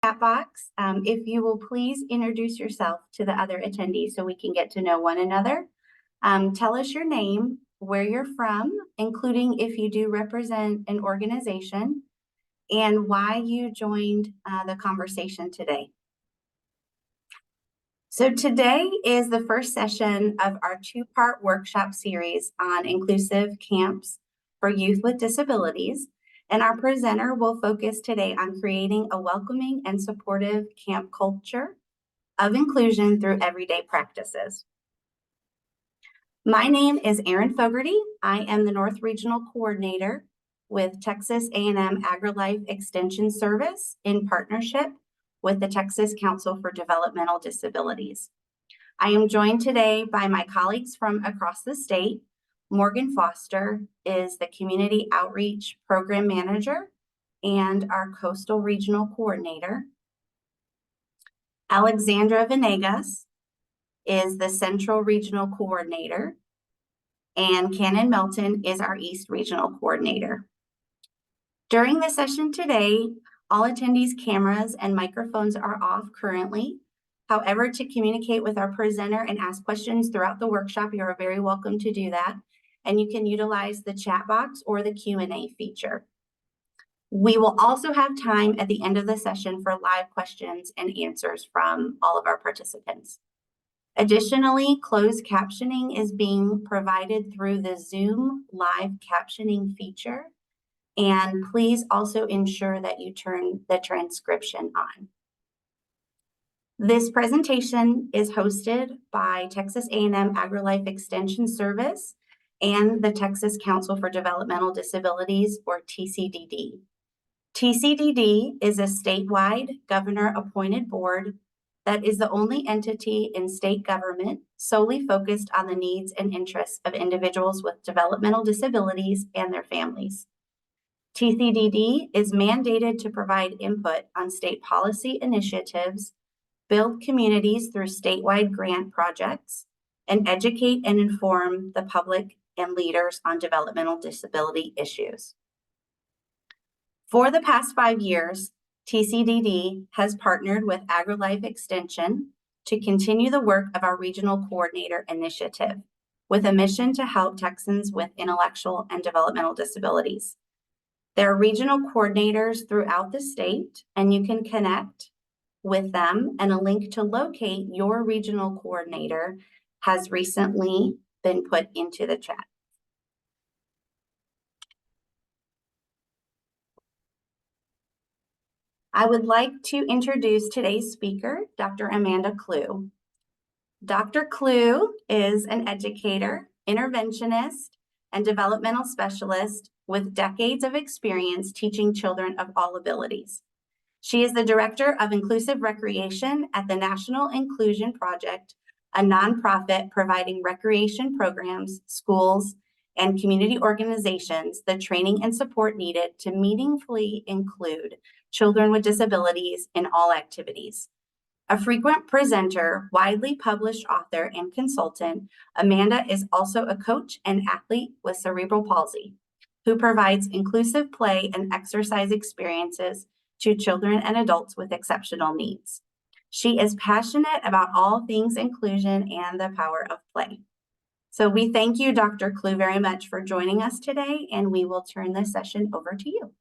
chat box. If you will please introduce yourself to the other attendees so we can get to know one another. Tell us your name, where you're from, including if you do represent an organization, and why you joined the conversation today. So today is the first session of our two-part workshop series on inclusive camps for youth with disabilities. And our presenter will focus today on creating a welcoming and supportive camp culture of inclusion through everyday practices. My name is Erin Fogarty. I am the North Regional Coordinator with Texas A&M AgriLife Extension Service in partnership with the Texas Council for Developmental Disabilities. I am joined today by my colleagues from across the state. Morgan Foster is the Community Outreach Program Manager and our Coastal Regional Coordinator. Alexandra Venegas is the Central Regional Coordinator, and Cannon Melton is our East Regional Coordinator. During the session today, all attendees' cameras and microphones are off currently. However, to communicate with our presenter and ask questions throughout the workshop, you are very welcome to do that. And you can utilize the chat box or the Q&A feature. We will also have time at the end of the session for live questions and answers from all of our participants. Additionally, closed captioning is being provided through the Zoom live captioning feature. And please also ensure that you turn the transcription on. This presentation is hosted by Texas A&M AgriLife Extension Service and the Texas Council for Developmental Disabilities, or TCDD. TCDD is a statewide governor-appointed board that is the only entity in state government solely focused on the needs and interests of individuals with developmental disabilities and their families. TCDD is mandated to provide input on state policy initiatives, build communities through statewide grant projects, and educate and inform the public and leaders on developmental disability issues. For the past 5 years, TCDD has partnered with AgriLife Extension to continue the work of our Regional Coordinator Initiative with a mission to help Texans with intellectual and developmental disabilities. There are regional coordinators throughout the state, and you can connect with them, and a link to locate your regional coordinator has recently been put into the chat. I would like to introduce today's speaker, Dr. Amanda Kloo. Dr. Kloo is an educator, interventionist, and developmental specialist with decades of experience teaching children of all abilities. She is the Director of Inclusive Recreation at the National Inclusion Project, a nonprofit providing recreation programs, schools, and community organizations the training and support needed to meaningfully include children with disabilities in all activities. A frequent presenter, widely published author, and consultant, Amanda is also a coach and athlete with cerebral palsy, who provides inclusive play and exercise experiences to children and adults with exceptional needs. She is passionate about all things inclusion and the power of play. So we thank you, Dr. Kloo, very much for joining us today, and we will turn this session over to you.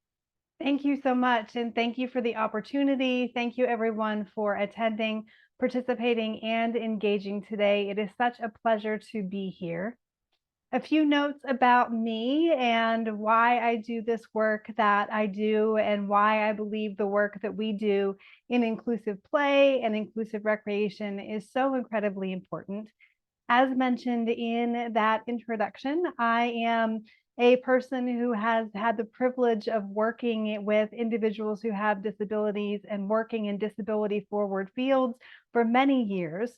Thank you so much, and thank you for the opportunity. Thank you, everyone, for attending, participating, and engaging today. It is such a pleasure to be here. A few notes about me and why I do this work that I do and why I believe the work that we do in inclusive play and inclusive recreation is so incredibly important. As mentioned in that introduction, I am a person who has had the privilege of working with individuals who have disabilities and working in disability forward fields for many years.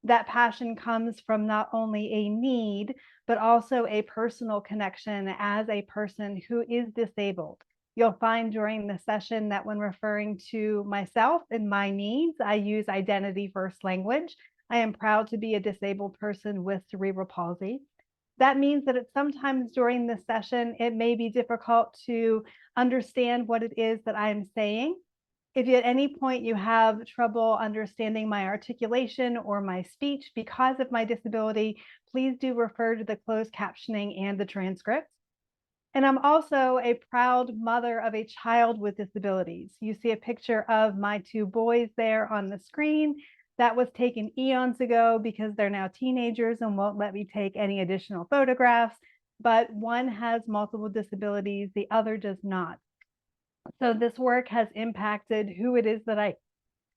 That passion comes from not only a need, but also a personal connection as a person who is disabled. You'll find during the session that when referring to myself and my needs, I use identity first language. I am proud to be a disabled person with cerebral palsy. That means that sometimes during the session, it may be difficult to understand what it is that I am saying. If at any point you have trouble understanding my articulation or my speech because of my disability, please do refer to the closed captioning and the transcripts. And I'm also a proud mother of a child with disabilities. You see a picture of my two boys there on the screen. That was taken eons ago because they're now teenagers and won't let me take any additional photographs. But one has multiple disabilities, the other does not. So this work has impacted who it is that I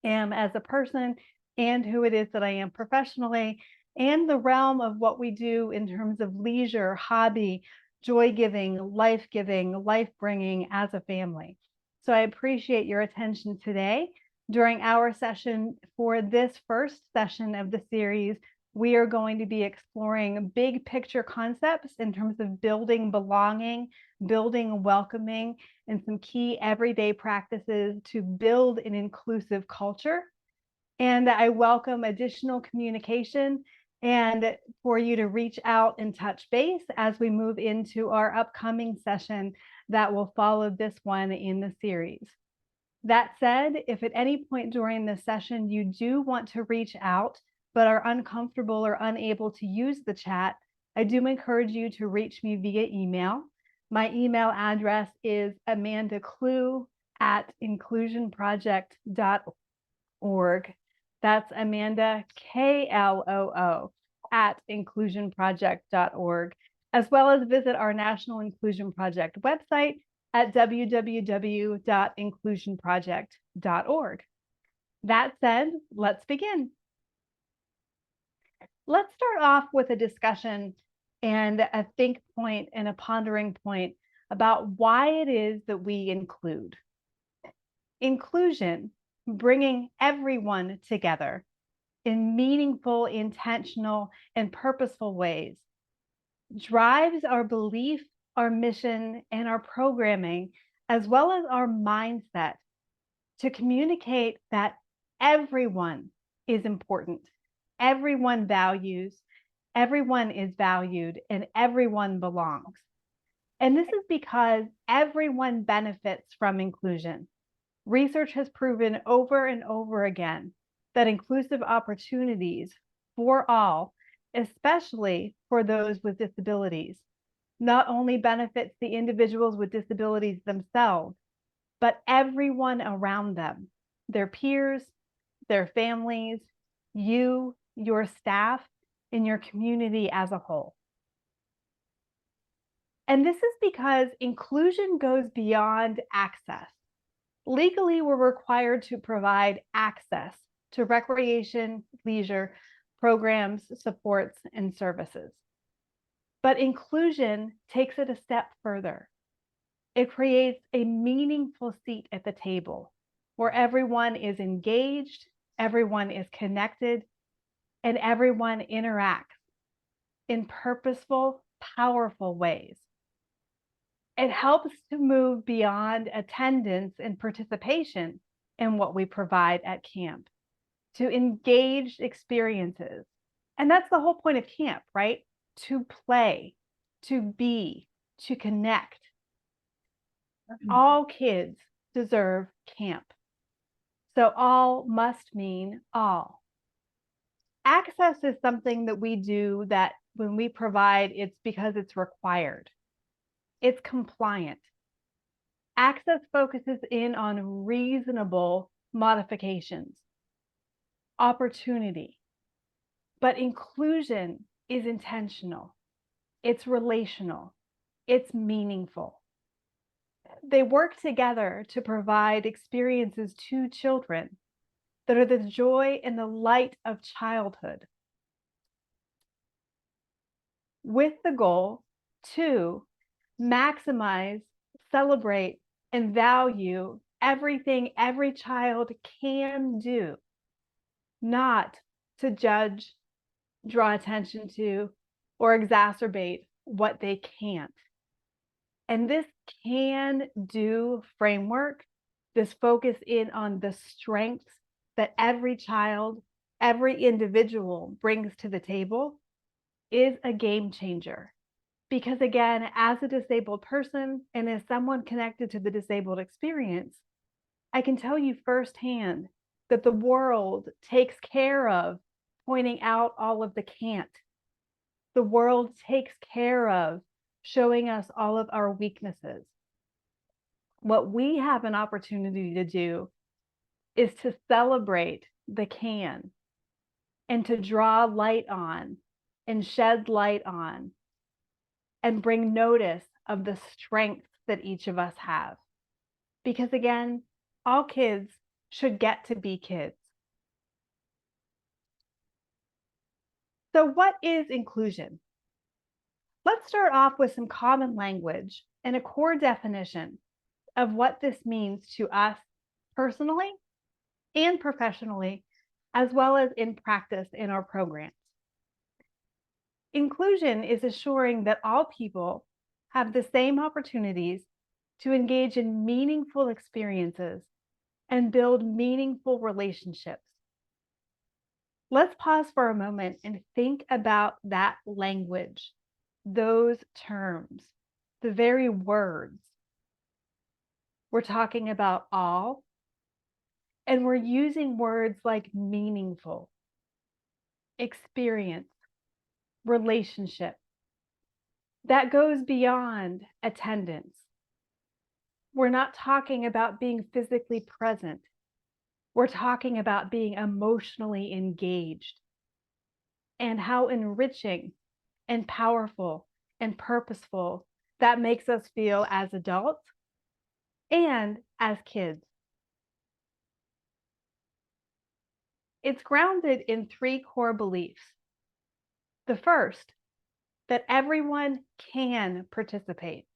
am as a person and who it is that I am professionally, and the realm of what we do in terms of leisure, hobby, joy-giving, life-giving, life-bringing as a family. So I appreciate your attention today. During our session for this first session of the series, we are going to be exploring big picture concepts in terms of building belonging, building welcoming, and some key everyday practices to build an inclusive culture. And I welcome additional communication and for you to reach out and touch base as we move into our upcoming session that will follow this one in the series. That said, if at any point during this session you do want to reach out but are uncomfortable or unable to use the chat, I do encourage you to reach me via email. My email address is amandacloo@inclusionproject.org. That's Amanda, Kloo, @inclusionproject.org, as well as visit our National Inclusion Project website at www.inclusionproject.org. That said, let's begin. Let's start off with a discussion and a think point and a pondering point about why it is that we include. Inclusion, bringing everyone together in meaningful, intentional, and purposeful ways, drives our belief, our mission, and our programming, as well as our mindset to communicate that everyone is important, everyone values, everyone is valued, and everyone belongs. And this is because everyone benefits from inclusion. Research has proven over and over again that inclusive opportunities for all, especially for those with disabilities, not only benefits the individuals with disabilities themselves, but everyone around them, their peers, their families, you, your staff, and your community as a whole. And this is because inclusion goes beyond access. Legally, we're required to provide access to recreation, leisure, programs, supports, and services. But inclusion takes it a step further. It creates a meaningful seat at the table where everyone is engaged, everyone is connected, and everyone interacts in purposeful, powerful ways. It helps to move beyond attendance and participation in what we provide at camp to engaged experiences. And that's the whole point of camp, right? To play, to be, to connect. All kids deserve camp. So all must mean all. Access is something that we do that when we provide, it's because it's required. It's compliant. Access focuses in on reasonable modifications, opportunity, but inclusion is intentional. It's relational. It's meaningful. They work together to provide experiences to children that are the joy and the light of childhood, with the goal to maximize, celebrate, and value everything every child can do, not to judge, draw attention to, or exacerbate what they can't. And this can-do framework, this focus in on the strengths that every child, every individual brings to the table, is a game changer. Because again, as a disabled person and as someone connected to the disabled experience, I can tell you firsthand that the world takes care of pointing out all of the can't. The world takes care of showing us all of our weaknesses. What we have an opportunity to do is to celebrate the can and to draw light on and shed light on and bring notice of the strengths that each of us have. Because again, all kids should get to be kids. So what is inclusion? Let's start off with some common language and a core definition of what this means to us personally and professionally, as well as in practice in our programs. Inclusion is assuring that all people have the same opportunities to engage in meaningful experiences and build meaningful relationships. Let's pause for a moment and think about that language, those terms, the very words. We're talking about all, and we're using words like meaningful, experience, relationship. That goes beyond attendance. We're not talking about being physically present. We're talking about being emotionally engaged, and how enriching and powerful and purposeful that makes us feel as adults and as kids. It's grounded in 3 core beliefs. The first, that everyone can participate.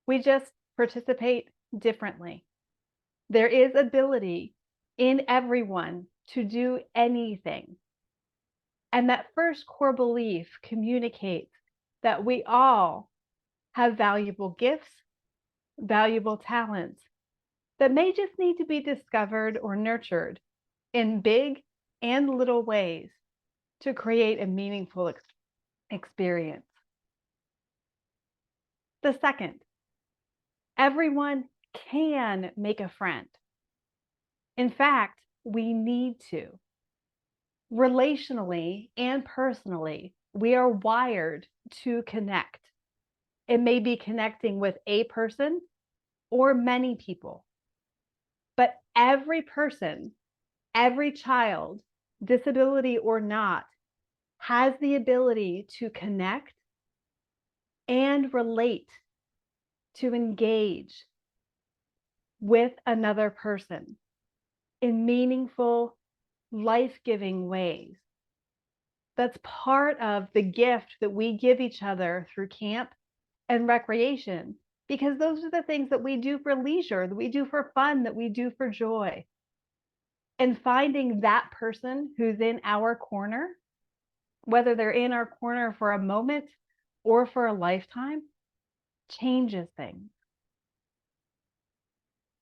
We just participate differently. There is ability in everyone to do anything. And that first core belief communicates that we all have valuable gifts, valuable talents that may just need to be discovered or nurtured in big and little ways to create a meaningful experience. The second, everyone can make a friend. In fact, we need to. Relationally and personally, we are wired to connect. It may be connecting with a person or many people, but every person, every child, disability or not, has the ability to connect and relate, to engage with another person in meaningful, life-giving ways. That's part of the gift that we give each other through camp and recreation, because those are the things that we do for leisure, that we do for fun, that we do for joy. And finding that person who's in our corner, whether they're in our corner for a moment or for a lifetime, changes things.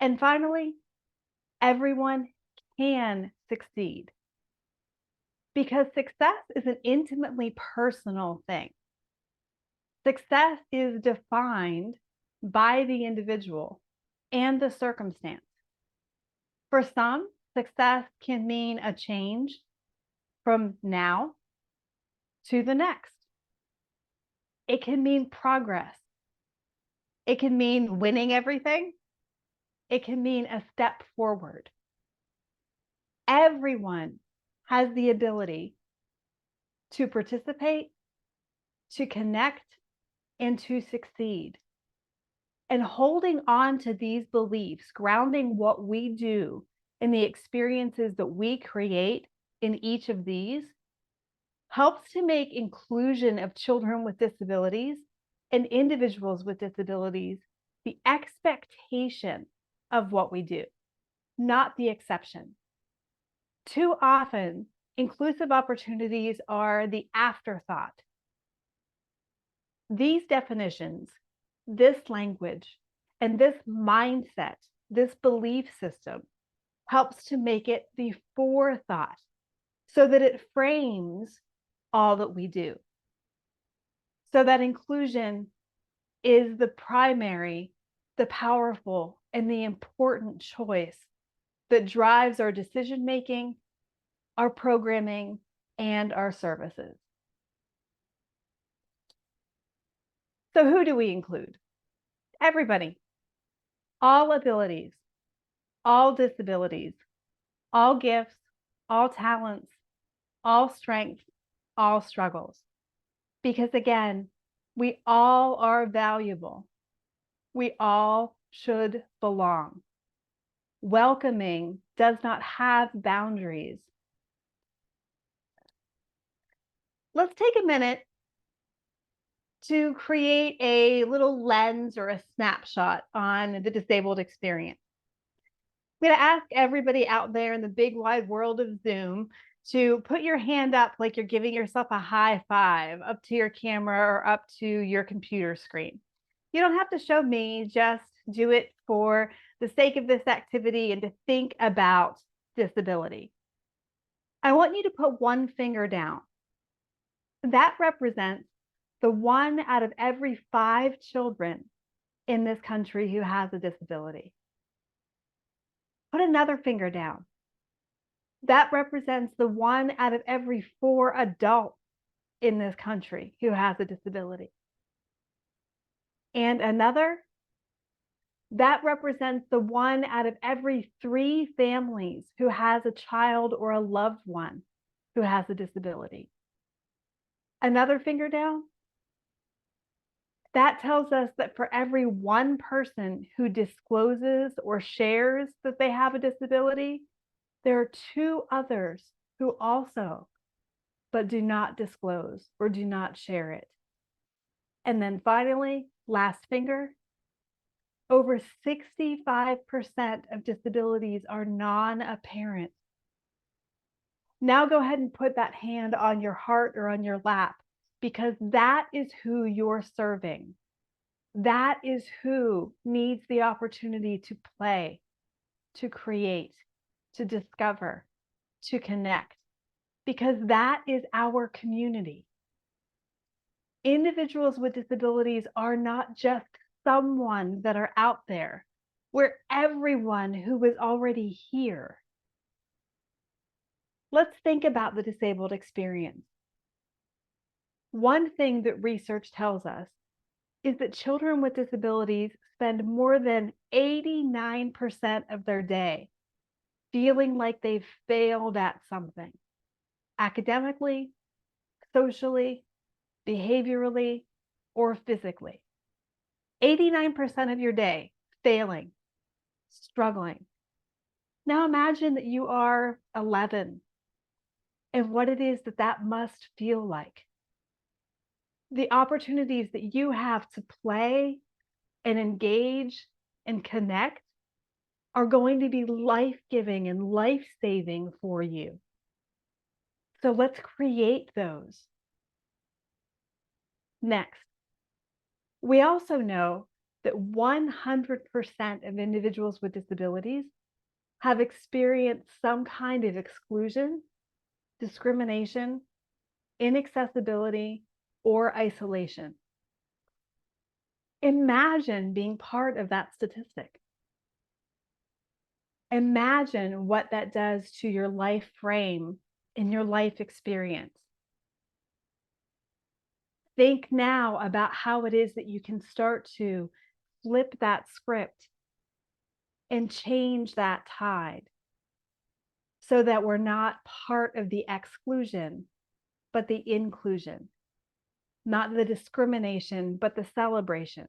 And finally, everyone can succeed, because success is an intimately personal thing. Success is defined by the individual and the circumstance. For some, success can mean a change from now to the next. It can mean progress. It can mean winning everything. It can mean a step forward. Everyone has the ability to participate, to connect, and to succeed. And holding on to these beliefs, grounding what we do in the experiences that we create in each of these, helps to make inclusion of children with disabilities and individuals with disabilities the expectation of what we do, not the exception. Too often, inclusive opportunities are the afterthought. These definitions, this language, and this mindset, this belief system, helps to make it the forethought so that it frames all that we do. So that inclusion is the primary the powerful and the important choice that drives our decision-making, our programming, and our services. So who do we include? Everybody. All abilities, all disabilities, all gifts, all talents, all strengths, all struggles. Because again, we all are valuable. We all should belong. Welcoming does not have boundaries. Let's take a minute to create a little lens or a snapshot on the disabled experience. I'm going to ask everybody out there in the big wide world of Zoom to put your hand up like you're giving yourself a high five up to your camera or up to your computer screen. You don't have to show me, just do it for the sake of this activity and to think about disability. I want you to put one finger down. That represents the 1 out of every 5 children in this country who has a disability. Put another finger down. That represents the 1 out of every 4 adults in this country who has a disability. And another, that represents the 1 out of every 3 families who has a child or a loved one who has a disability. Another finger down, that tells us that for every 1 person who discloses or shares that they have a disability, there are 2 others who also, but do not disclose or do not share it. And then finally, last finger, over 65% of disabilities are non-apparent. Now go ahead and put that hand on your heart or on your lap, because that is who you're serving. That is who needs the opportunity to play, to create, to discover, to connect, because that is our community. Individuals with disabilities are not just someone that are out there. We're everyone who is already here. Let's think about the disabled experience. One thing that research tells us is that children with disabilities spend more than 89% of their day feeling like they've failed at something, academically, socially, behaviorally, or physically. 89% of your day failing, struggling. Now imagine that you are 11 and what it is that that must feel like. The opportunities that you have to play and engage and connect are going to be life-giving and life-saving for you. So let's create those. Next, we also know that 100% of individuals with disabilities have experienced some kind of exclusion, discrimination, inaccessibility, or isolation. Imagine being part of that statistic. Imagine what that does to your life frame and your life experience. Think now about how it is that you can start to flip that script and change that tide so that we're not part of the exclusion, but the inclusion, not the discrimination, but the celebration,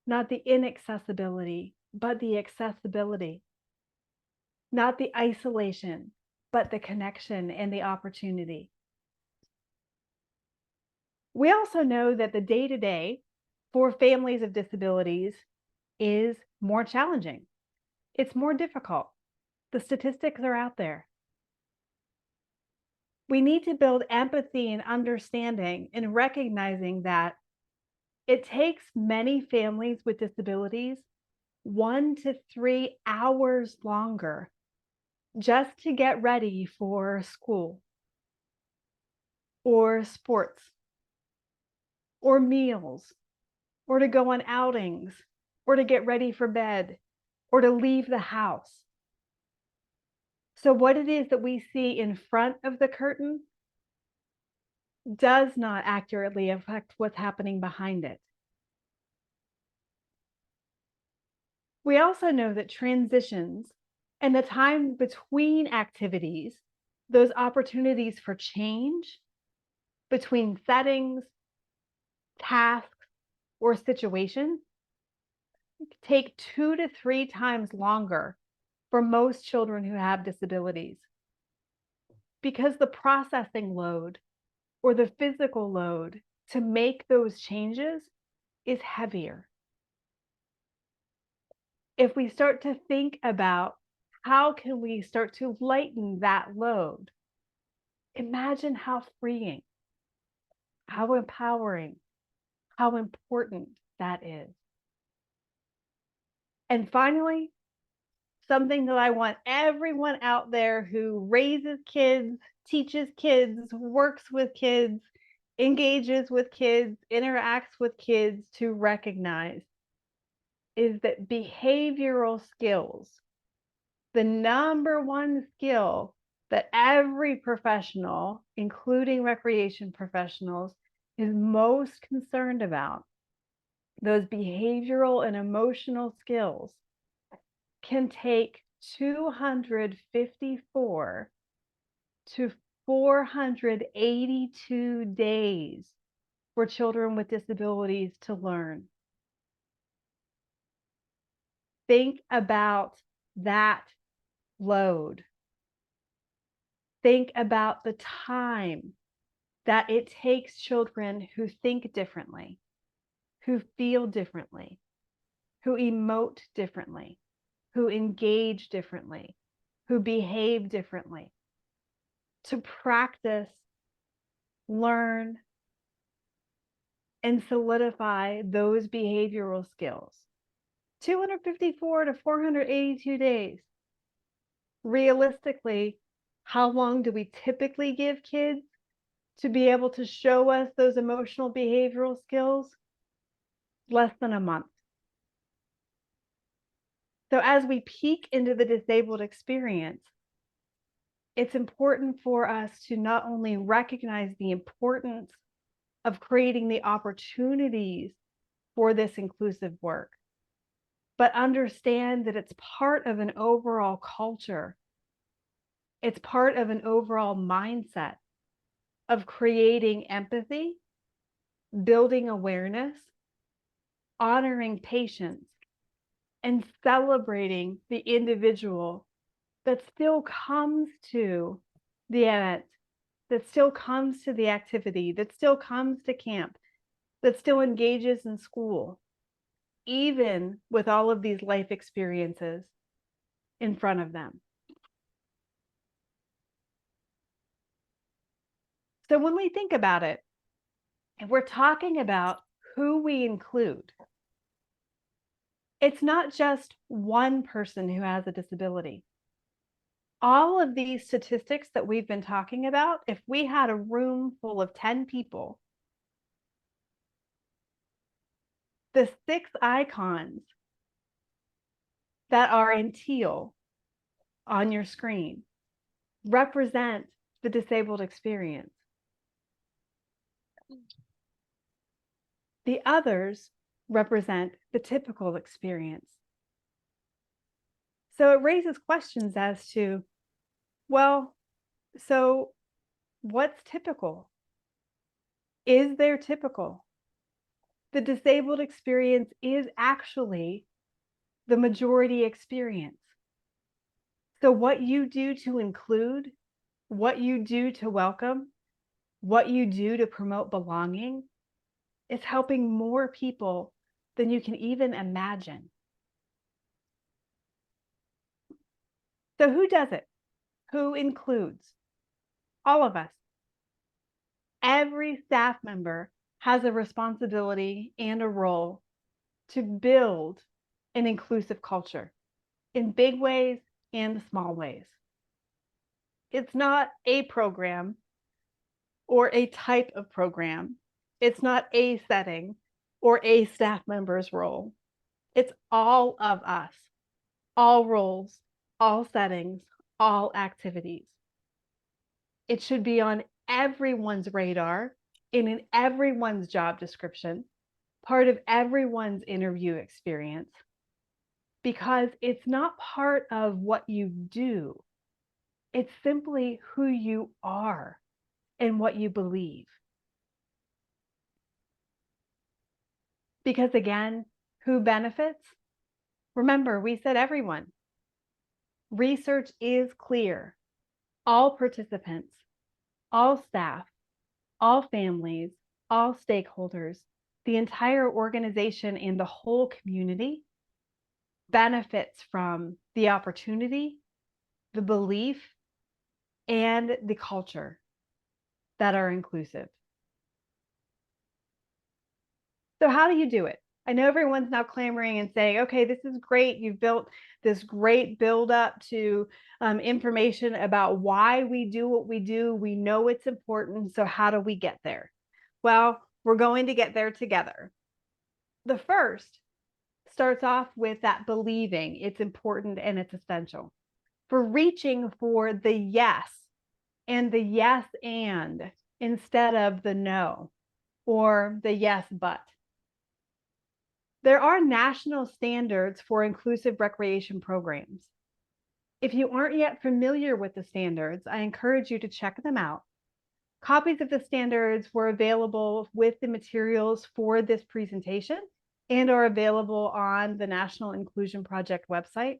not the inaccessibility, but the accessibility, not the isolation, but the connection and the opportunity. We also know that the day-to-day for families of disabilities is more challenging. It's more difficult. The statistics are out there. We need to build empathy and understanding and recognizing that it takes many families with disabilities 1 to 3 hours longer just to get ready for school or sports or meals or to go on outings or to get ready for bed, or to leave the house. So what it is that we see in front of the curtain does not accurately affect what's happening behind it. We also know that transitions and the time between activities, those opportunities for change between settings, tasks, or situations, take 2 to 3 times longer for most children who have disabilities, because the processing load or the physical load to make those changes is heavier. If we start to think about how can we start to lighten that load, imagine how freeing, how empowering, how important that is. And finally, something that I want everyone out there who raises kids, teaches kids, works with kids, engages with kids, interacts with kids to recognize is that behavioral skills, the number one skill that every professional, including recreation professionals, is most concerned about, those behavioral and emotional skills, can take 254 to 482 days for children with disabilities to learn. Think about that load. Think about the time that it takes children who think differently, who feel differently, who emote differently, who engage differently, who behave differently, to practice, learn, and solidify those behavioral skills. 254 to 482 days. Realistically, how long do we typically give kids to be able to show us those emotional behavioral skills? Less than a month. So as we peek into the disabled experience, it's important for us to not only recognize the importance of creating the opportunities for this inclusive work, but understand that it's part of an overall culture. It's part of an overall mindset of creating empathy, building awareness, honoring patience, and celebrating the individual that still comes to the event, that still comes to the activity, that still comes to camp, that still engages in school, even with all of these life experiences in front of them. So when we think about it, if we're talking about who we include, it's not just one person who has a disability. All of these statistics that we've been talking about, if we had a room full of 10 people, the 6 icons that are in teal on your screen represent the disabled experience. The others represent the typical experience. So it raises questions as to, well, so what's typical? Is there typical? The disabled experience is actually the majority experience. So what you do to include, what you do to welcome, what you do to promote belonging is helping more people than you can even imagine. So who does it? Who includes? All of us. Every staff member has a responsibility and a role to build an inclusive culture in big ways and small ways. It's not a program or a type of program. It's not a setting or a staff member's role. It's all of us, all roles, all settings, all activities. It should be on everyone's radar and in everyone's job description, part of everyone's interview experience, because it's not part of what you do. It's simply who you are and what you believe. Because again, who benefits? Remember, we said everyone. Research is clear. All participants, all staff, all families, all stakeholders, the entire organization and the whole community benefits from the opportunity, the belief, and the culture that are inclusive. So how do you do it? I know everyone's now clamoring and saying, okay, this is great. You've built this great build up to information about why we do what we do. We know it's important. So how do we get there? Well, we're going to get there together. The first starts off with that believing it's important and it's essential. For reaching for the yes and the yes and instead of the no or the yes but. There are national standards for inclusive recreation programs. If you aren't yet familiar with the standards, I encourage you to check them out. Copies of the standards were available with the materials for this presentation and are available on the National Inclusion Project website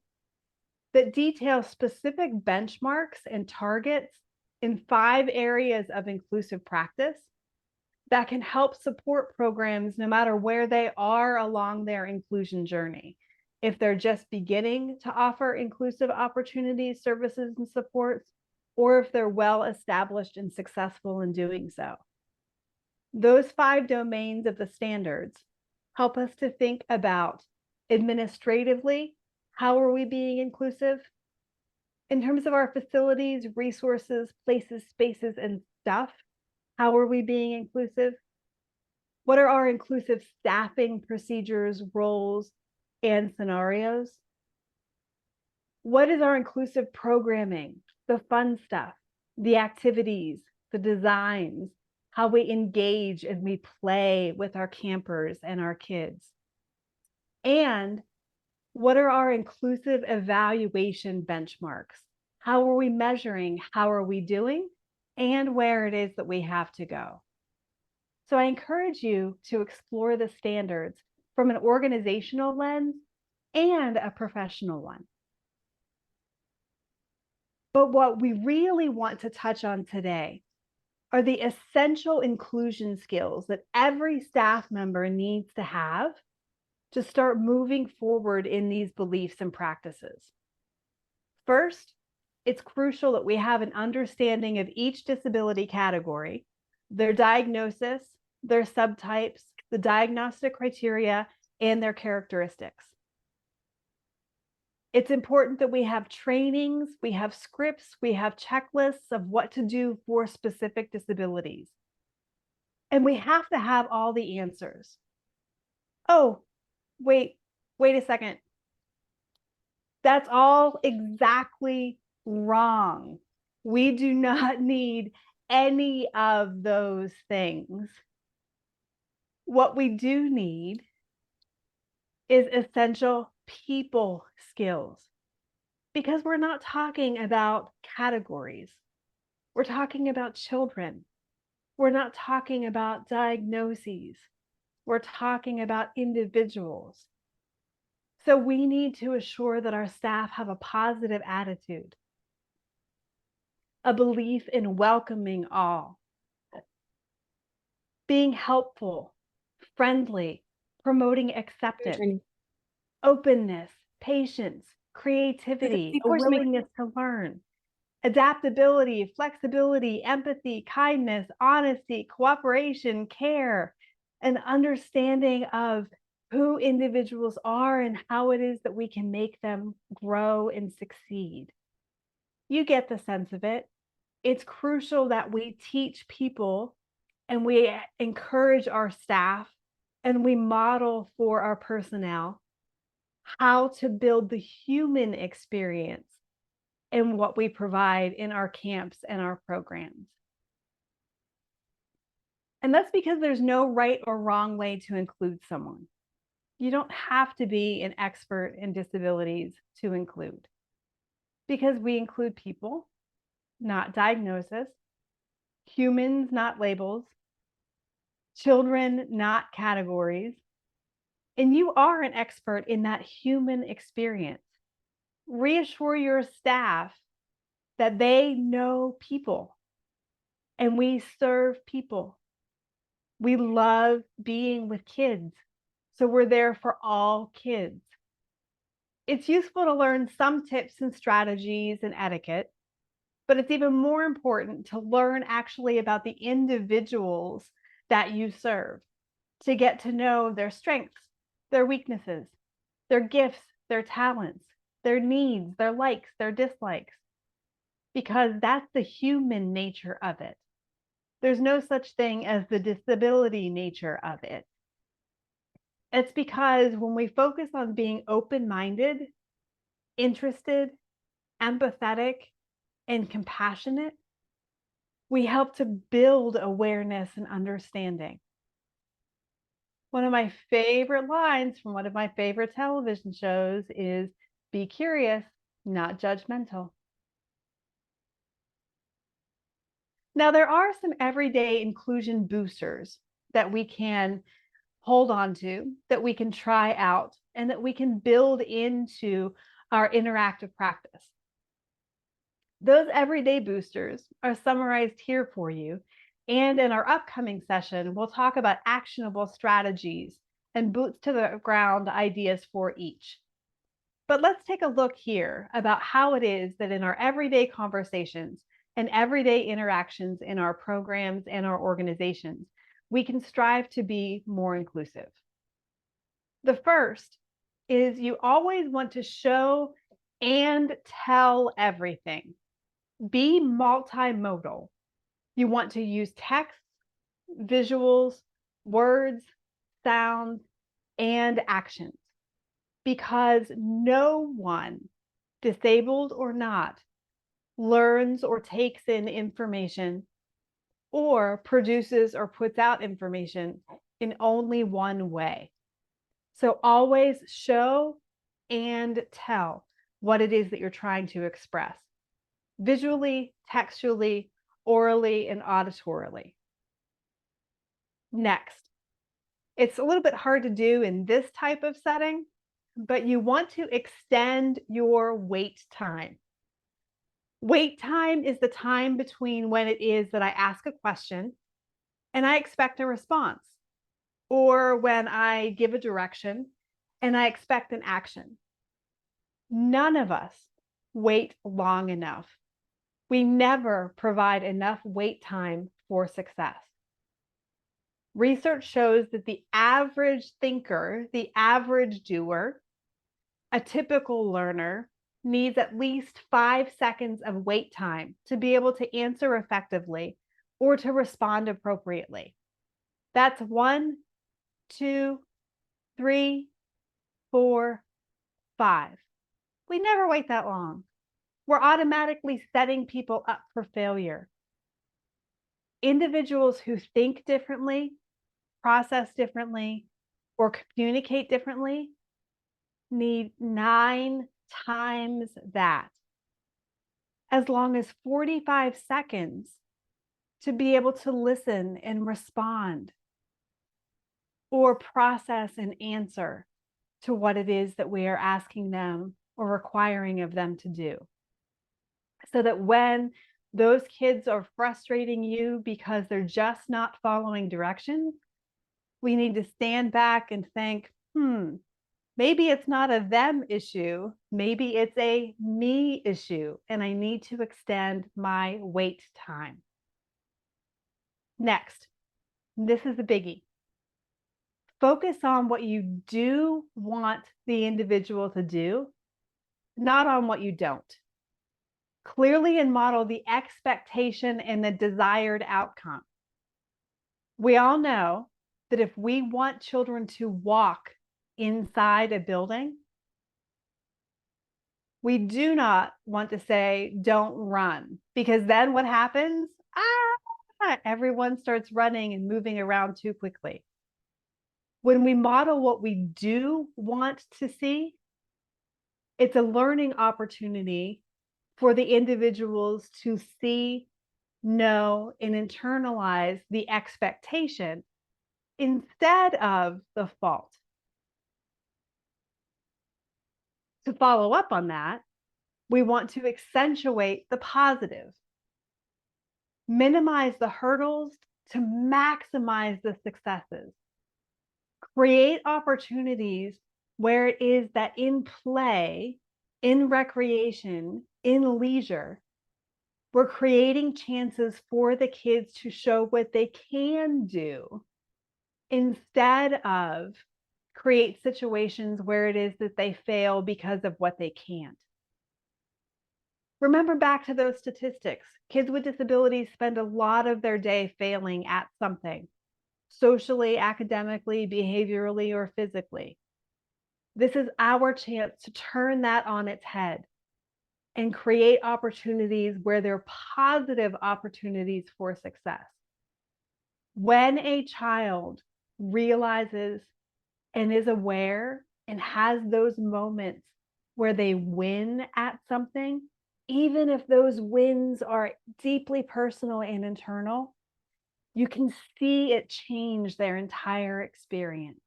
that detail specific benchmarks and targets in 5 areas of inclusive practice that can help support programs no matter where they are along their inclusion journey. If they're just beginning to offer inclusive opportunities, services, and supports, or if they're well established and successful in doing so. Those 5 domains of the standards help us to think about administratively, how are we being inclusive? In terms of our facilities, resources, places, spaces, and stuff, how are we being inclusive? What are our inclusive staffing procedures, roles, and scenarios? What is our inclusive programming, the fun stuff, the activities, the designs, how we engage and we play with our campers and our kids? And what are our inclusive evaluation benchmarks? How are we measuring? How are we doing? And where it is that we have to go. So I encourage you to explore the standards from an organizational lens and a professional one. But what we really want to touch on today are the essential inclusion skills that every staff member needs to have to start moving forward in these beliefs and practices. First, it's crucial that we have an understanding of each disability category, their diagnosis, their subtypes, the diagnostic criteria, and their characteristics. It's important that we have trainings, we have scripts, we have checklists of what to do for specific disabilities. And we have to have all the answers. Oh, wait a second. That's all exactly wrong. We do not need any of those things. What we do need is essential people skills, because we're not talking about categories. We're talking about children. We're not talking about diagnoses. We're talking about individuals. So we need to assure that our staff have a positive attitude, a belief in welcoming all, being helpful, friendly, promoting acceptance, openness, patience, creativity, a willingness to learn, adaptability, flexibility, empathy, kindness, honesty, cooperation, care, an understanding of who individuals are and how it is that we can make them grow and succeed. You get the sense of it. It's crucial that we teach people and we encourage our staff and we model for our personnel how to build the human experience in what we provide in our camps and our programs. And that's because there's no right or wrong way to include someone. You don't have to be an expert in disabilities to include, because we include people, not diagnosis, humans, not labels, children, not categories. And you are an expert in that human experience. Reassure your staff that they know people and we serve people. We love being with kids, so we're there for all kids. It's useful to learn some tips and strategies and etiquette, but it's even more important to learn actually about the individuals that you serve, to get to know their strengths, their weaknesses, their gifts, their talents, their needs, their likes, their dislikes, because that's the human nature of it. There's no such thing as the disability nature of it. It's because when we focus on being open-minded, interested, empathetic, and compassionate, we help to build awareness and understanding. One of my favorite lines from one of my favorite television shows is, "Be curious, not judgmental." Now, there are some everyday inclusion boosters that we can hold on to, that we can try out, and that we can build into our interactive practice. Those everyday boosters are summarized here for you. And in our upcoming session, we'll talk about actionable strategies and boots to the ground ideas for each. But let's take a look here about how it is that in our everyday conversations and everyday interactions in our programs and our organizations, we can strive to be more inclusive. The first is you always want to show and tell everything. Be multimodal. You want to use text, visuals, words, sounds, and actions, because no one, disabled or not, learns or takes in information or produces or puts out information in only one way. So always show and tell what it is that you're trying to express, visually, textually, orally, and auditorily. Next, it's a little bit hard to do in this type of setting, but you want to extend your wait time. Wait time is the time between when it is that I ask a question and I expect a response, or when I give a direction and I expect an action. None of us wait long enough. We never provide enough wait time for success. Research shows that the average thinker, the average doer, a typical learner, needs at least 5 seconds of wait time to be able to answer effectively or to respond appropriately. That's 1, 2, 3, 4, 5. We never wait that long. We're automatically setting people up for failure. Individuals who think differently, process differently, or communicate differently need 9 times that, as long as 45 seconds to be able to listen and respond or process and answer to what it is that we are asking them or requiring of them to do. So that when those kids are frustrating you because they're just not following directions, we need to stand back and think, maybe it's not a them issue, maybe it's a me issue, and I need to extend my wait time. Next, this is a biggie. Focus on what you do want the individual to do, not on what you don't. Clearly and model the expectation and the desired outcome. We all know that if we want children to walk inside a building, We do not want to say, don't run, because then what happens? Everyone starts running and moving around too quickly. When we model what we do want to see, it's a learning opportunity for the individuals to see, know, and internalize the expectation instead of the fault. To follow up on that, we want to accentuate the positive, minimize the hurdles to maximize the successes, create opportunities where it is that in play, in recreation, in leisure, we're creating chances for the kids to show what they can do instead of create situations where it is that they fail because of what they can't. Remember back to those statistics. Kids with disabilities spend a lot of their day failing at something, socially, academically, behaviorally, or physically. This is our chance to turn that on its head and create opportunities where there are positive opportunities for success. When a child realizes and is aware and has those moments where they win at something, even if those wins are deeply personal and internal, you can see it change their entire experience.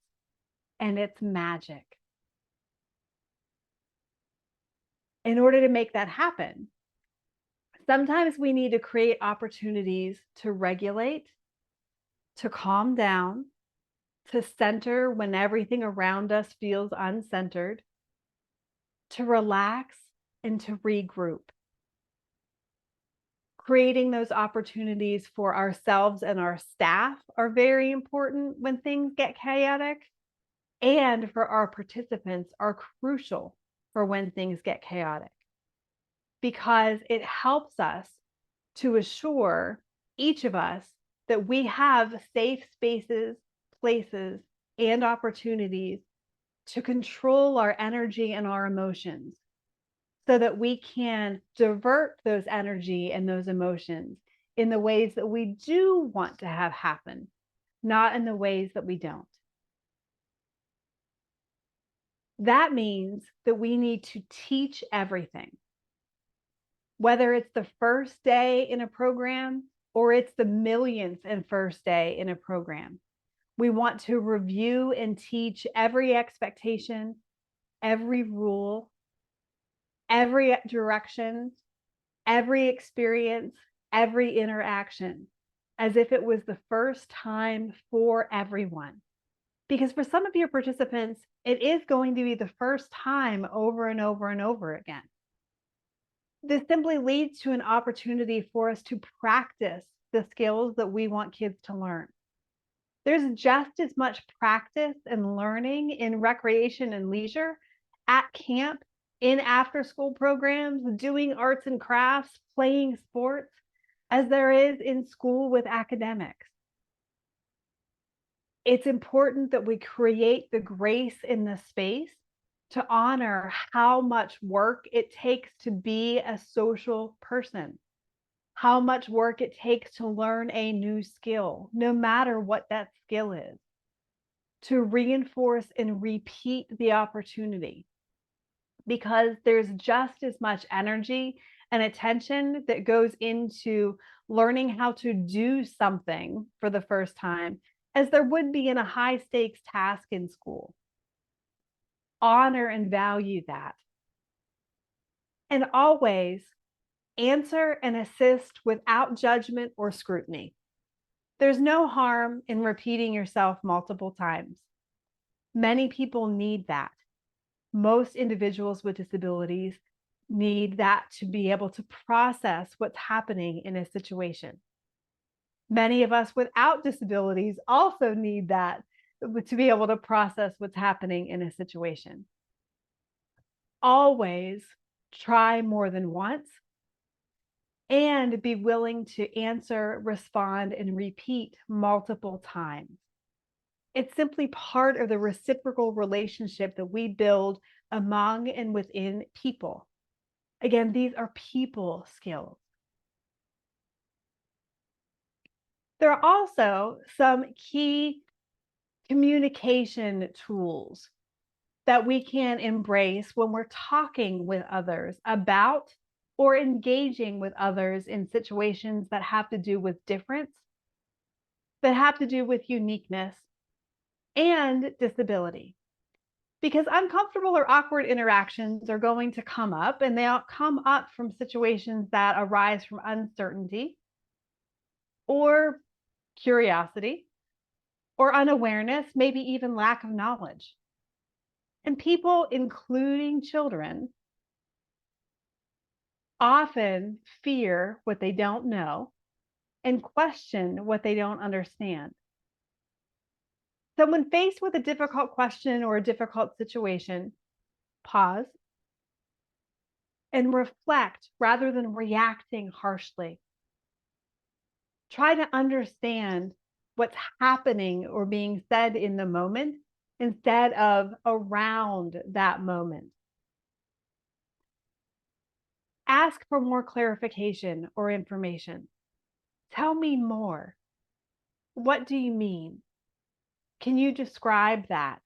And it's magic. In order to make that happen, sometimes we need to create opportunities to regulate, to calm down, to center when everything around us feels uncentered, to relax, and to regroup. Creating those opportunities for ourselves and our staff are very important when things get chaotic, and for our participants are crucial for when things get chaotic, because it helps us to assure each of us that we have safe spaces, places, and opportunities to control our energy and our emotions so that we can divert those energy and those emotions in the ways that we do want to have happen, not in the ways that we don't. That means that we need to teach everything. Whether it's the first day in a program or it's the millionth and first day in a program, we want to review and teach every expectation, every rule, every direction, every experience, every interaction, as if it was the first time for everyone. Because for some of your participants, it is going to be the first time over and over and over again. This simply leads to an opportunity for us to practice the skills that we want kids to learn. There's just as much practice and learning in recreation and leisure, at camp, in after-school programs, doing arts and crafts, playing sports, as there is in school with academics. It's important that we create the grace in the space to honor how much work it takes to be a social person, how much work it takes to learn a new skill, no matter what that skill is, to reinforce and repeat the opportunity, because there's just as much energy and attention that goes into learning how to do something for the first time as there would be in a high stakes task in school. Honor and value that. And always answer and assist without judgment or scrutiny. There's no harm in repeating yourself multiple times. Many people need that. Most individuals with disabilities need that to be able to process what's happening in a situation. Many of us without disabilities also need that to be able to process what's happening in a situation. Always try more than once and be willing to answer, respond, and repeat multiple times. It's simply part of the reciprocal relationship that we build among and within people. Again, these are people skills. There are also some key communication tools that we can embrace when we're talking with others about or engaging with others in situations that have to do with difference, that have to do with uniqueness and disability. Because uncomfortable or awkward interactions are going to come up, and they'll come up from situations that arise from uncertainty or curiosity or unawareness, maybe even lack of knowledge. And people, including children, often fear what they don't know and question what they don't understand. So when faced with a difficult question or a difficult situation, pause and reflect rather than reacting harshly. Try to understand what's happening or being said in the moment instead of around that moment. Ask for more clarification or information. Tell me more. What do you mean? Can you describe that?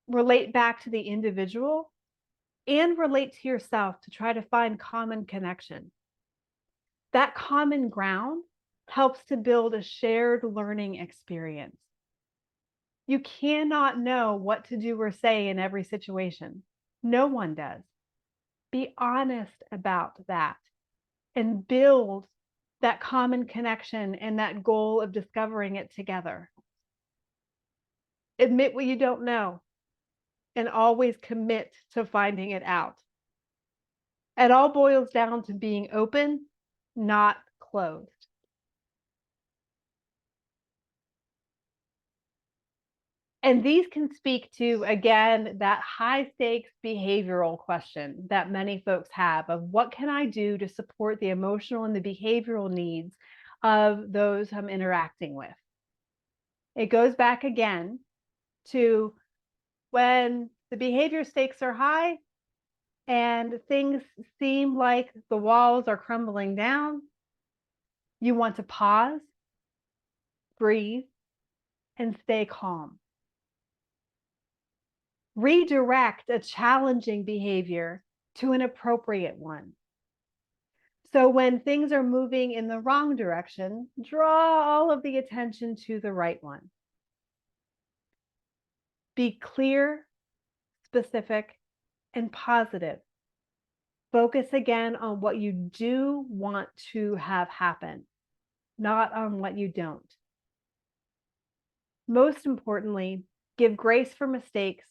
Relate back to the individual and relate to yourself to try to find common connection. That common ground helps to build a shared learning experience. You cannot know what to do or say in every situation. No one does. Be honest about that and build that common connection and that goal of discovering it together. Admit what you don't know and always commit to finding it out. It all boils down to being open, not closed. And these can speak to, again, that high stakes behavioral question that many folks have of what can I do to support the emotional and the behavioral needs of those I'm interacting with? It goes back again to when the behavior stakes are high and things seem like the walls are crumbling down, you want to pause, breathe, and stay calm. Redirect a challenging behavior to an appropriate one. So when things are moving in the wrong direction, draw all of the attention to the right one. Be clear, specific, and positive. Focus again on what you do want to have happen, not on what you don't. Most importantly, give grace for mistakes,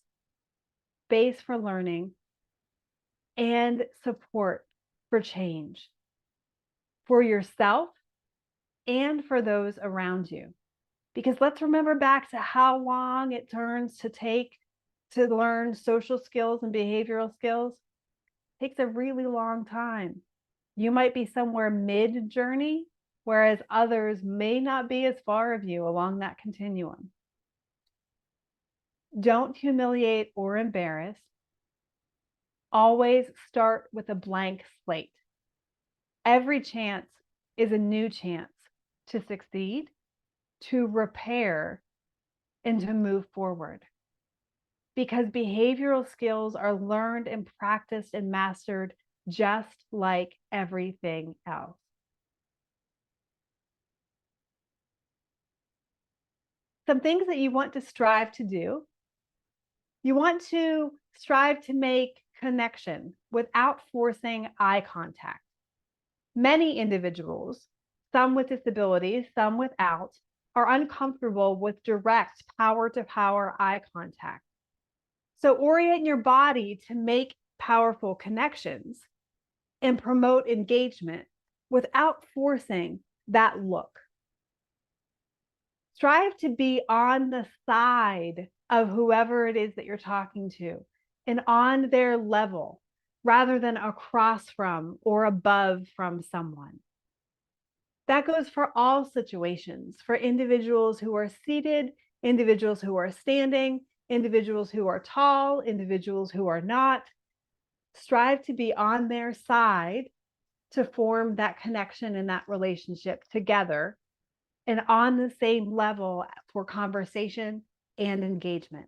space for learning, and support for change for yourself and for those around you. Because let's remember back to how long it turns to take to learn social skills and behavioral skills. It takes a really long time. You might be somewhere mid-journey, whereas others may not be as far of you along that continuum. Don't humiliate or embarrass. Always start with a blank slate. Every chance is a new chance to succeed, to repair, and to move forward. Because behavioral skills are learned and practiced and mastered just like everything else. Some things that you want to strive to do. You want to strive to make connection without forcing eye contact. Many individuals, some with disabilities, some without, are uncomfortable with direct power-to-power eye contact. So orient your body to make powerful connections and promote engagement without forcing that look. Strive to be on the side of whoever it is that you're talking to and on their level rather than across from or above from someone. That goes for all situations, for individuals who are seated, individuals who are standing, individuals who are tall, individuals who are not. Strive to be on their side to form that connection and that relationship together and on the same level for conversation and engagement.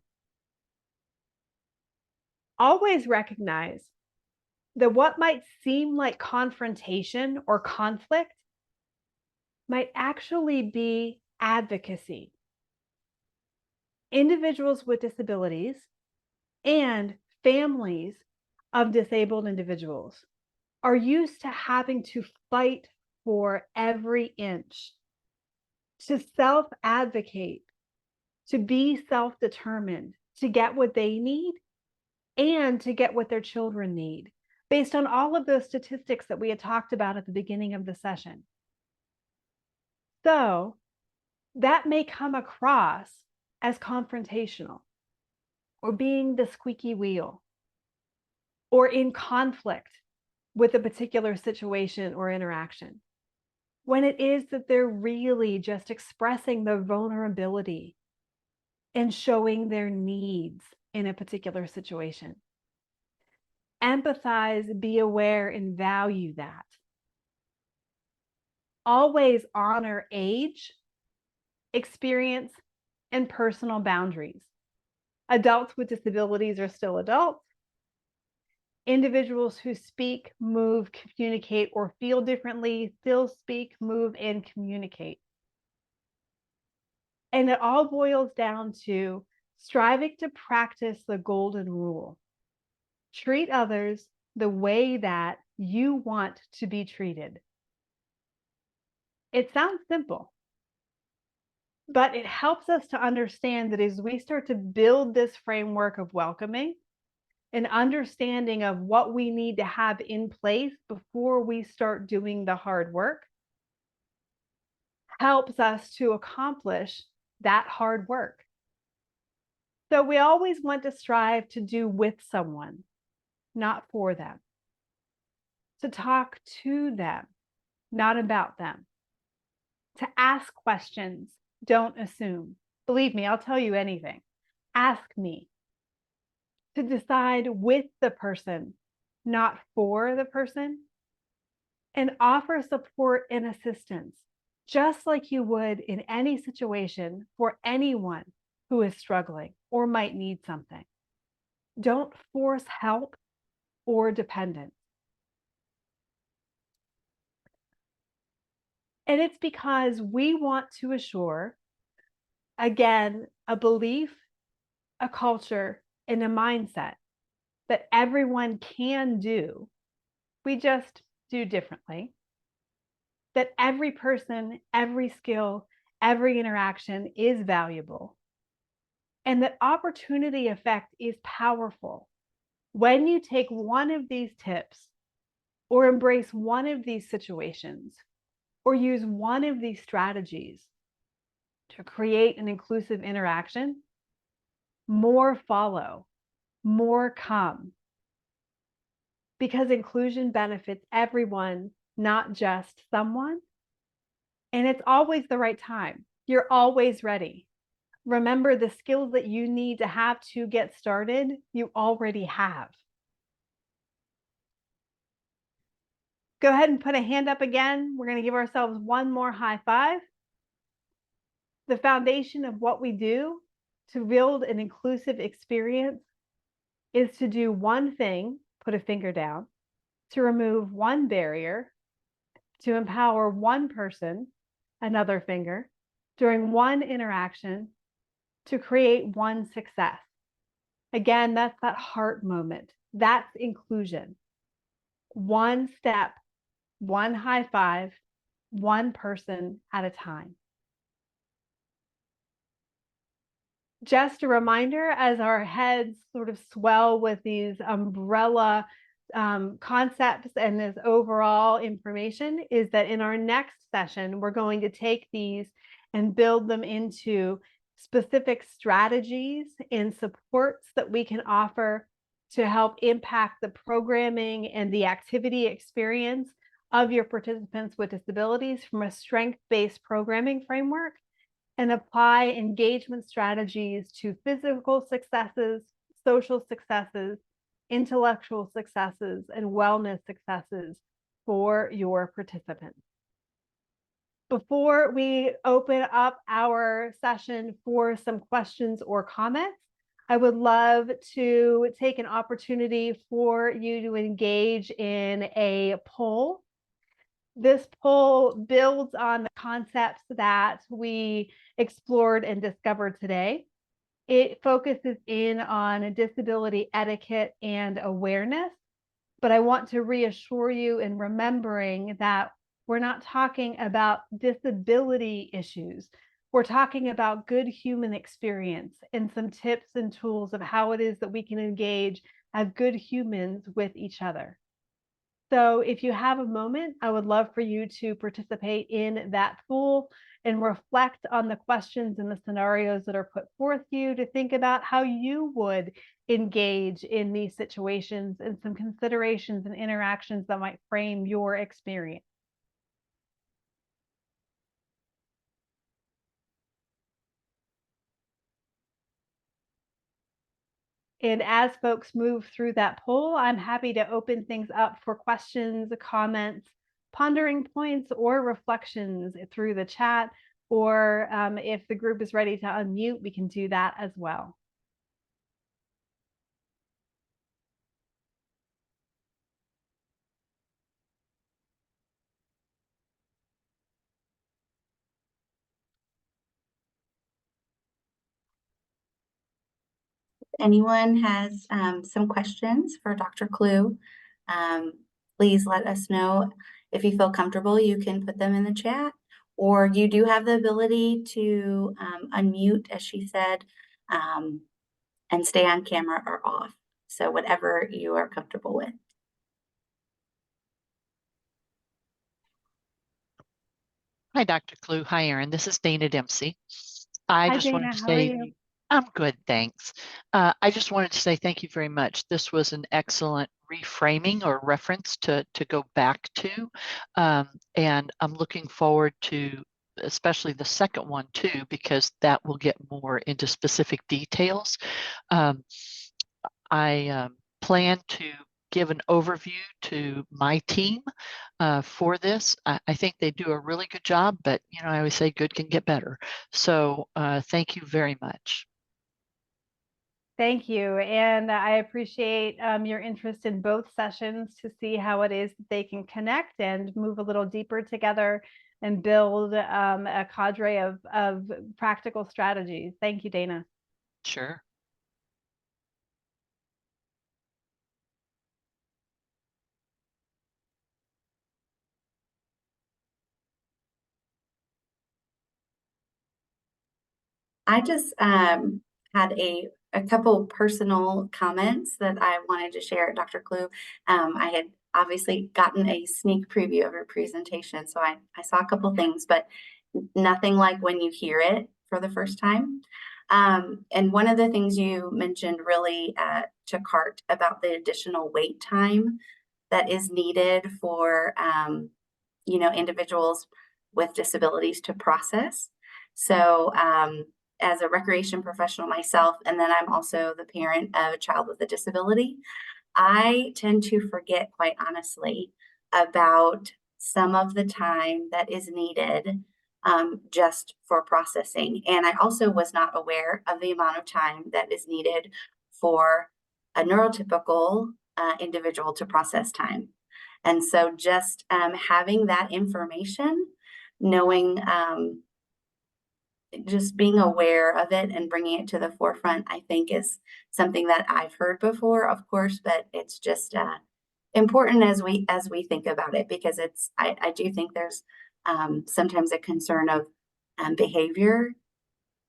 Always recognize that what might seem like confrontation or conflict might actually be advocacy. Individuals with disabilities and families of disabled individuals are used to having to fight for every inch, to self-advocate, to be self-determined, to get what they need and to get what their children need, based on all of those statistics that we had talked about at the beginning of the session. So that may come across as confrontational or being the squeaky wheel or in conflict with a particular situation or interaction, when it is that they're really just expressing their vulnerability and showing their needs in a particular situation. Empathize, be aware, and value that. Always honor age, experience, and personal boundaries. Adults with disabilities are still adults. Individuals who speak, move, communicate, or feel differently still speak, move, and communicate. And it all boils down to striving to practice the golden rule. Treat others the way that you want to be treated. It sounds simple, but it helps us to understand that as we start to build this framework of welcoming, an understanding of what we need to have in place before we start doing the hard work, helps us to accomplish that hard work. So we always want to strive to do with someone, not for them. To talk to them, not about them. To ask questions, don't assume. Believe me, I'll tell you anything. Ask me. To decide with the person, not for the person. And offer support and assistance, just like you would in any situation for anyone who is struggling or might need something. Don't force help or dependence. And it's because we want to assure, again, a belief, a culture, and a mindset that everyone can do. We just do differently. That every person, every skill, every interaction is valuable. And that opportunity effect is powerful. When you take one of these tips or embrace one of these situations or use one of these strategies to create an inclusive interaction, more follow, more come. Because inclusion benefits everyone, not just someone. And it's always the right time. You're always ready. Remember, the skills that you need to have to get started, you already have. Go ahead and put a hand up again. We're going to give ourselves one more high five. The foundation of what we do to build an inclusive experience is to do one thing, put a finger down, to remove one barrier, to empower one person, another finger, during one interaction, to create one success. Again, that's that heart moment. That's inclusion. One step, one high five, one person at a time. Just a reminder, as our heads sort of swell with these umbrella concepts and this overall information, is that in our next session, we're going to take these and build them into specific strategies and supports that we can offer to help impact the programming and the activity experience of your participants with disabilities from a strength-based programming framework, and apply engagement strategies to physical successes, social successes, intellectual successes, and wellness successes for your participants. Before we open up our session for some questions or comments, I would love to take an opportunity for you to engage in a poll. This poll builds on the concepts that we explored and discovered today. It focuses in on disability etiquette and awareness, but I want to reassure you in remembering that we're not talking about disability issues. We're talking about good human experience and some tips and tools of how it is that we can engage as good humans with each other. So if you have a moment, I would love for you to participate in that pool and reflect on the questions and the scenarios that are put forth to you to think about how you would engage in these situations and some considerations and interactions that might frame your experience. And as folks move through that poll, I'm happy to open things up for questions, comments, pondering points, or reflections through the chat. Or if the group is ready to unmute, we can do that as well. Anyone has some questions for Dr. Kloo, please let us know. If you feel comfortable, you can put them in the chat, or you do have the ability to unmute, as she said, and stay on camera or off. So whatever you are comfortable with. Hi, Dr. Kloo. Hi, Erin. This is Dana Dempsey. I Hi, just wanted Dana. to How are say, you? I'm good, thanks. I just wanted to say thank you very much. This was an excellent reframing or reference to go back to. And I'm looking forward to especially the second one too, because that will get more into specific details. I plan to give an overview to my team for this. I think they do a really good job, but you know, I always say good can get better. So thank you very much. Thank you. And I appreciate your interest in both sessions to see how it is that they can connect and move a little deeper together and build a cadre of practical strategies. Thank you, Dana. Sure. I just had a couple personal comments that I wanted to share, Dr. Kloo. I had obviously gotten a sneak preview of your presentation, so I saw a couple things, but nothing like when you hear it for the first time. And one of the things you mentioned really took heart about the additional wait time that is needed for you know, individuals with disabilities to process. So as a recreation professional myself, and then I'm also the parent of a child with a disability, I tend to forget, quite honestly, about some of the time that is needed just for processing. And I also was not aware of the amount of time that is needed for a neurotypical individual to process time. And so just having that information, knowing, just being aware of it and bringing it to the forefront, I think is something that I've heard before, of course, but it's just important as we think about it, because it's, I do think there's sometimes a concern of behavior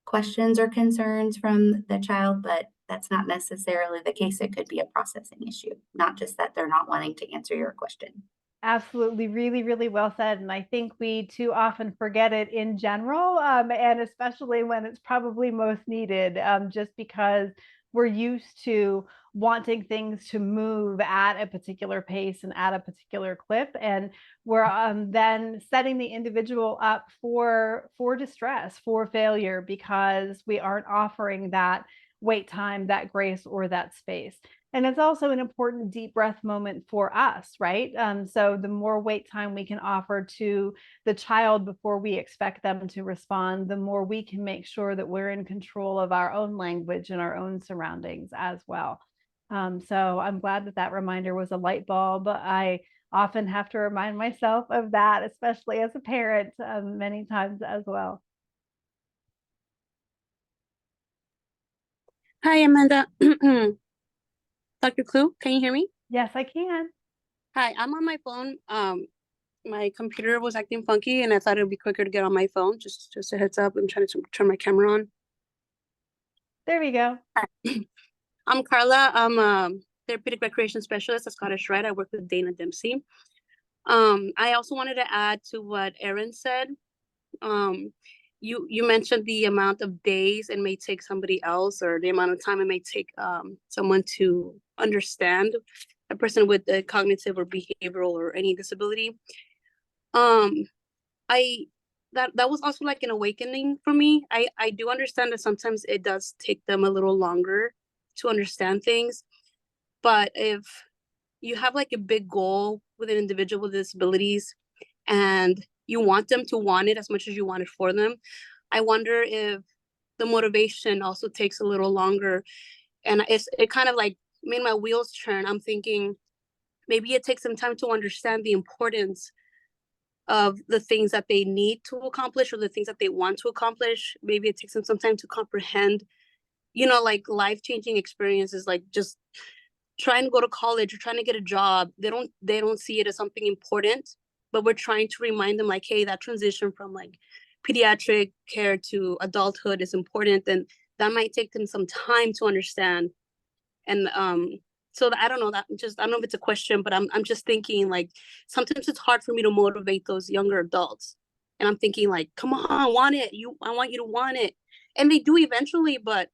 questions or concerns from the child, but that's not necessarily the case. It could be a processing issue, not just that they're not wanting to answer your question. Absolutely. Really, really well said. And I think we too often forget it in general, and especially when it's probably most needed, just because we're used to wanting things to move at a particular pace and at a particular clip. And we're then setting the individual up for distress, for failure, because we aren't offering that wait time, that grace, or that space. And it's also an important deep breath moment for us, right? So the more wait time we can offer to the child before we expect them to respond, the more we can make sure that we're in control of our own language and our own surroundings as well. So I'm glad that that reminder was a light bulb. I often have to remind myself of that, especially as a parent, many times as well. Hi, Amanda. Dr. Kloo, can you hear me? Yes, I can. Hi, I'm on my phone. My computer was acting funky, and I thought it would be quicker to get on my phone. Just a heads up. I'm trying to turn my camera on. There we go. I'm Carla. I'm a therapeutic recreation specialist at Scottish Rite. I work with Dana Dempsey. I also wanted to add to what Erin said. You mentioned the amount of days it may take somebody else, or the amount of time it may take someone to understand a person with a cognitive or behavioral or any disability. That was also like an awakening for me. I do understand that sometimes it does take them a little longer to understand things, but if you have like a big goal with an individual with disabilities and you want them to want it as much as you want it for them, I wonder if the motivation also takes a little longer. And it kind of like made my wheels turn. I'm thinking maybe it takes some time to understand the importance of the things that they need to accomplish or the things that they want to accomplish. Maybe it takes them some time to comprehend, like life-changing experiences, like just trying to go to college or trying to get a job. They don't see it as something important, but we're trying to remind them like, hey, that transition from like pediatric care to adulthood is important, and that might take them some time to understand. And so I don't know, I don't know if it's a question, but I'm just thinking like sometimes it's hard for me to motivate those younger adults, and I'm thinking like, come on, want it, I want you to want it, and they do eventually. But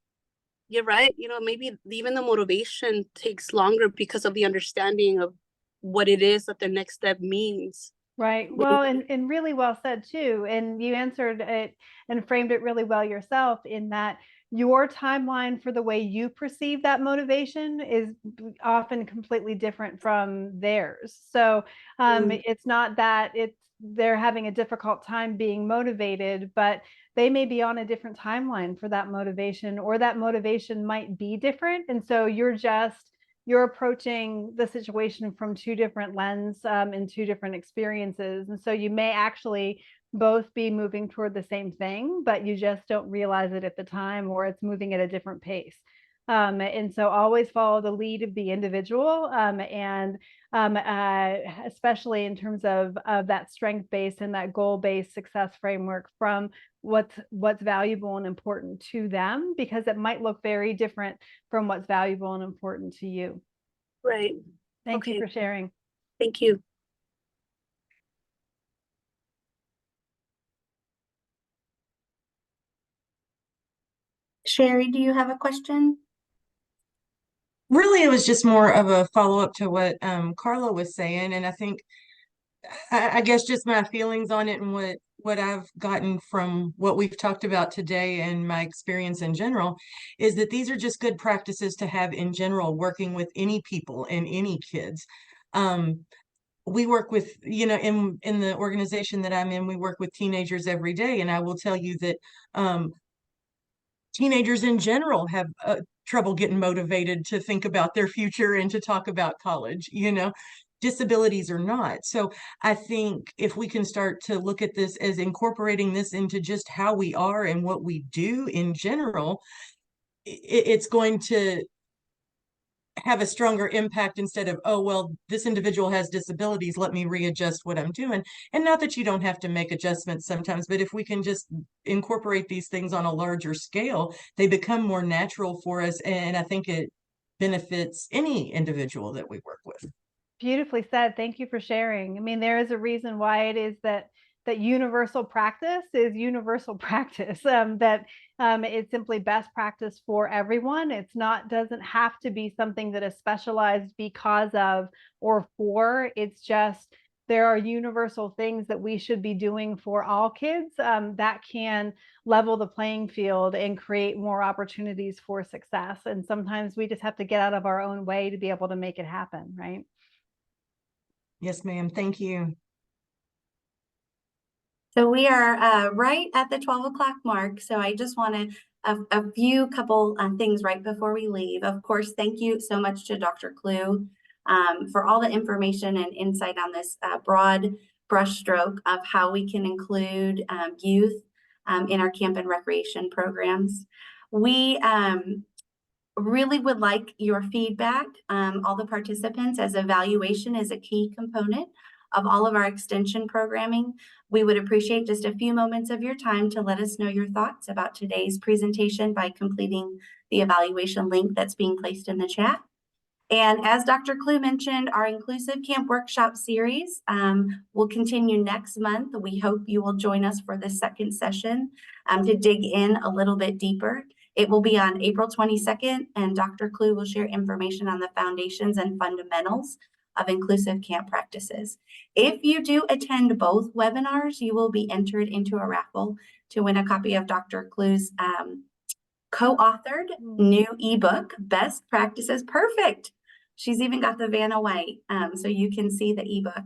you're right, maybe even the motivation takes longer because of the understanding of what it is that the next step means. Right. Well, and really well said too. And you answered it and framed it really well yourself, in that your timeline for the way you perceive that motivation is often completely different from theirs. So it's not that they're having a difficult time being motivated, but they may be on a different timeline for that motivation, or that motivation might be different. And so you're approaching the situation from two different lenses and two different experiences. And so you may actually both be moving toward the same thing, but you just don't realize it at the time, or it's moving at a different pace. And so always follow the lead of the individual, and especially in terms of that strength-based and that goal-based success framework, from what's valuable and important to them, because it might look very different from what's valuable and important to you. Right. Thank you for sharing. Thank you. Sherry, do you have a question? Really, it was just more of a follow-up to what Carla was saying, and I think I guess just my feelings on it and what I've gotten from what we've talked about today and my experience in general is that these are just good practices to have in general, working with any people and any kids. We work with, in the organization that I'm in, we work with teenagers every day, and I will tell you that teenagers in general have trouble getting motivated to think about their future and to talk about college, disabilities or not. So I think if we can start to look at this as incorporating this into just how we are and what we do in general, it's going to have a stronger impact, instead of, oh, well, this individual has disabilities, let me readjust what I'm doing. And not that you don't have to make adjustments sometimes, but if we can just incorporate these things on a larger scale, they become more natural for us. And I think it benefits any individual that we work with. Beautifully said. Thank you for sharing. I mean, there is a reason why it is that universal practice is universal practice, that it's simply best practice for everyone. It's not, doesn't have to be something that is specialized because of or for. It's just there are universal things that we should be doing for all kids that can level the playing field and create more opportunities for success. And sometimes we just have to get out of our own way to be able to make it happen, right? Yes, ma'am. Thank you. So we are right at the 12 o'clock mark. So I just wanted a few couple things right before we leave. Of course, thank you so much to Dr. Kloo for all the information and insight on this broad brushstroke of how we can include youth in our camp and recreation programs. We really would like your feedback, all the participants, as evaluation is a key component of all of our extension programming. We would appreciate just a few moments of your time to let us know your thoughts about today's presentation by completing the evaluation link that's being placed in the chat. And as Dr. Kloo mentioned, our Inclusive Camp Workshop series will continue next month. We hope you will join us for the second session to dig in a little bit deeper. It will be on April 22nd, and Dr. Kloo will share information on the foundations and fundamentals of inclusive camp practices. If you do attend both webinars, you will be entered into a raffle to win a copy of Dr. Kloo's co-authored new ebook, Best Practices. Perfect. She's even got the Vanna White, so you can see the ebook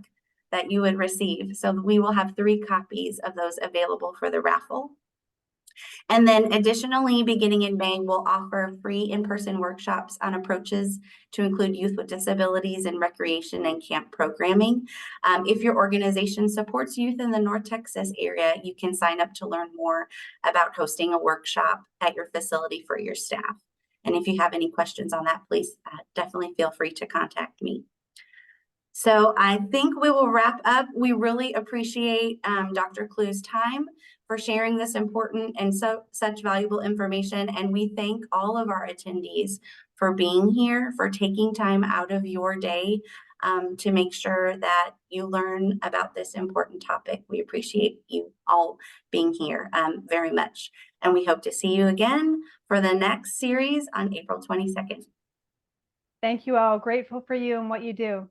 that you would receive. So we will have 3 copies of those available for the raffle. And then additionally, beginning in May, we'll offer free in-person workshops on approaches to include youth with disabilities in recreation and camp programming. If your organization supports youth in the North Texas area, you can sign up to learn more about hosting a workshop at your facility for your staff. And if you have any questions on that, please definitely feel free to contact me. So I think we will wrap up. We really appreciate Dr. Kloo's time for sharing this important and such valuable information. And we thank all of our attendees for being here, for taking time out of your day to make sure that you learn about this important topic. We appreciate you all being here very much. And we hope to see you again for the next series on April 22nd. Thank you all. Grateful for you and what you do.